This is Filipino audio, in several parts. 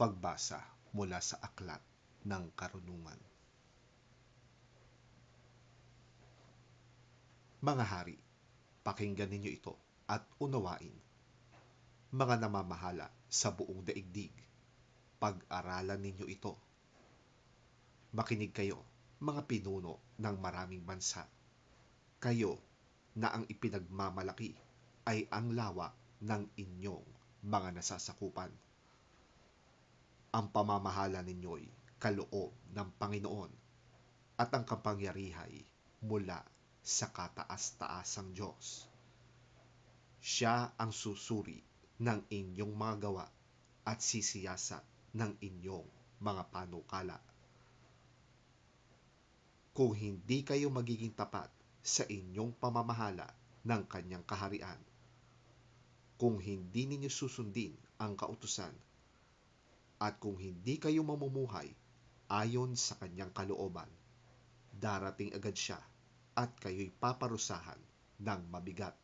Pagbasa mula sa Aklat ng Karunungan. Mga hari, pakinggan ninyo ito at unawain. Mga namamahala sa buong daigdig, pag-aralan ninyo ito. Makinig kayo, mga pinuno ng maraming bansa. Kayo na ang ipinagmamalaki ay ang lawak ng inyong mga nasasakupan. Ang pamamahala ninyo'y kaloob ng Panginoon at ang kapangyarihan mula sa kataas-taasang Diyos. Siya ang susuri ng inyong mga gawa at sisiyasat ng inyong mga panukala. Kung hindi kayo magiging tapat sa inyong pamamahala ng kanyang kaharian, kung hindi ninyo susundin ang kautusan, at kung hindi kayo mamumuhay ayon sa kanyang kalooban, darating agad siya at kayo'y paparusahan ng mabigat.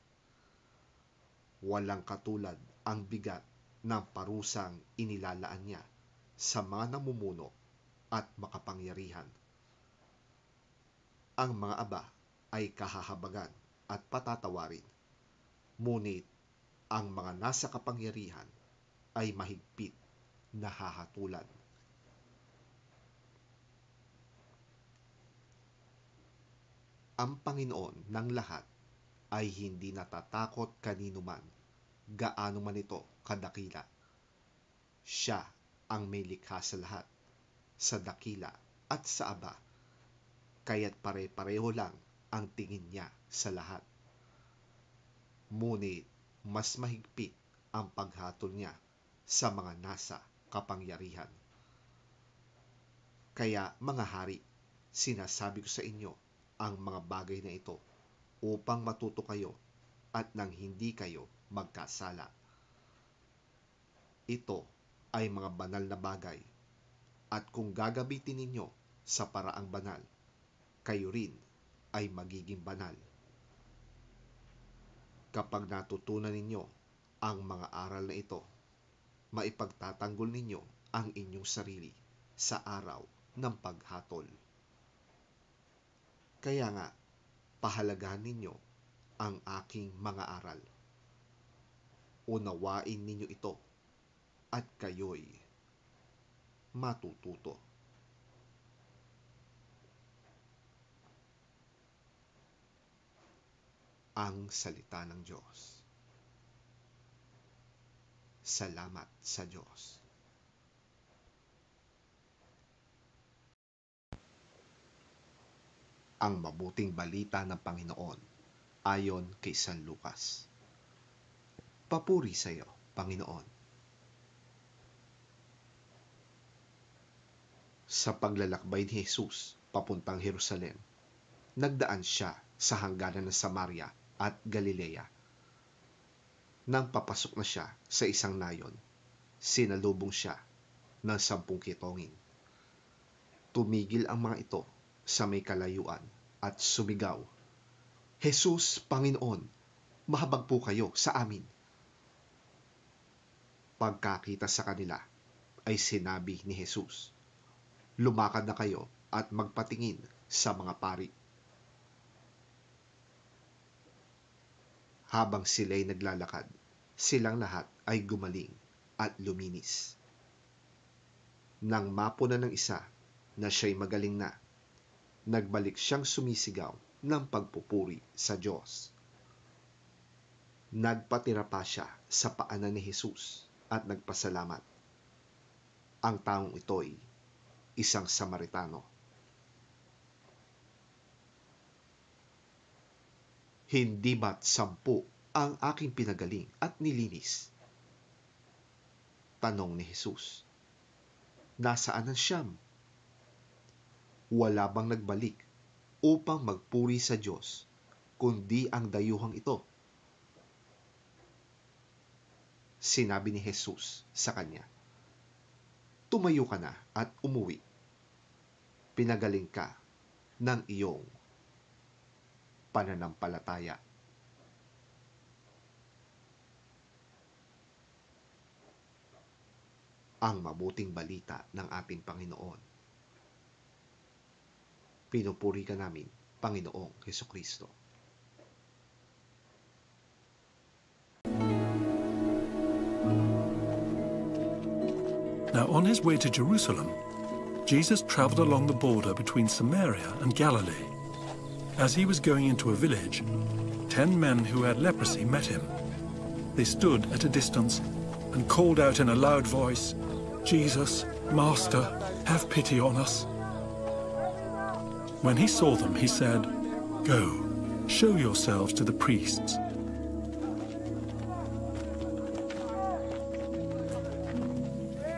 Walang katulad ang bigat ng parusang inilalaan niya sa mga namumuno at makapangyarihan. Ang mga aba ay kahahabagan at patatawarin, ngunit ang mga nasa kapangyarihan ay mahigpit na hahatulan. Ang Panginoon ng lahat ay hindi natatakot kanino man, gaano man ito kadakila. Siya ang may likha sa lahat, sa dakila at sa aba, kaya't pare-pareho lang ang tingin niya sa lahat. Ngunit mas mahigpit ang paghatol niya sa mga nasa kapangyarihan. Kaya mga hari, sinasabi ko sa inyo ang mga bagay na ito upang matuto kayo at nang hindi kayo magkasala. Ito ay mga banal na bagay, at kung gagamitin ninyo sa paraang banal, kayo rin ay magiging banal. Kapag natutunan ninyo ang mga aral na ito, maipagtatanggol ninyo ang inyong sarili sa araw ng paghatol. Kaya nga, pahalagahan ninyo ang aking mga aral. Unawain ninyo ito at kayo'y matututo. Ang salita ng Diyos. Salamat sa Diyos. Ang mabuting balita ng Panginoon ayon kay San Lucas. Papuri sa iyo, Panginoon. Sa paglalakbay ni Jesus papuntang Jerusalem, nagdaan siya sa hangganan ng Samaria at Galilea. Nang papasok na siya sa isang nayon, sinalubong siya ng 10 kitongin. Tumigil ang mga ito sa may kalayuan at sumigaw, "Jesus, Panginoon, mahabag po kayo sa amin." Pagkakita sa kanila, ay sinabi ni Jesus, "Lumakad na kayo at magpatingin sa mga pari." Habang sila'y naglalakad, silang lahat ay gumaling at luminis. Nang mapuna ng isa na siya'y magaling na, nagbalik siyang sumisigaw ng pagpupuri sa Diyos. Nagpatira pa siya sa paanan ni Jesus at nagpasalamat. Ang taong ito'y isang Samaritano. Hindi ba't 10 ang aking pinagaling at nilinis? Tanong ni Jesus. Nasaan ang 9? Wala bang nagbalik upang magpuri sa Diyos, kundi ang dayuhang ito? Sinabi ni Jesus sa kanya, "Tumayo ka na at umuwi. Pinagaling ka ng iyong pananampalataya." ang mabuting balita ng ating Panginoon. Pinupuri ka namin, Panginoong Hesukristo. Now on his way to Jerusalem, Jesus traveled along the border between Samaria and Galilee. As he was going into a village, 10 men who had leprosy met him. They stood at a distance and called out in a loud voice, "Jesus, Master, have pity on us." When he saw them, he said, "Go, show yourselves to the priests."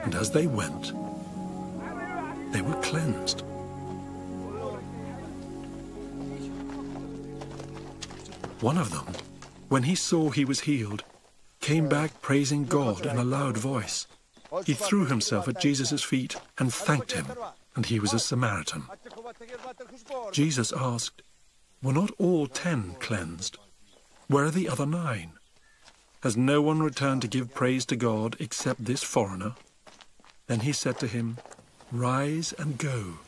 And as they went, they were cleansed. One of them, when he saw he was healed, came back praising God in a loud voice. He threw himself at Jesus' feet and thanked him, and he was a Samaritan. Jesus asked, "Were not all 10 cleansed? Where are the other 9? Has no one returned to give praise to God except this foreigner?" Then he said to him, "Rise and go.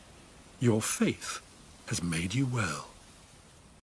Your faith has made you well."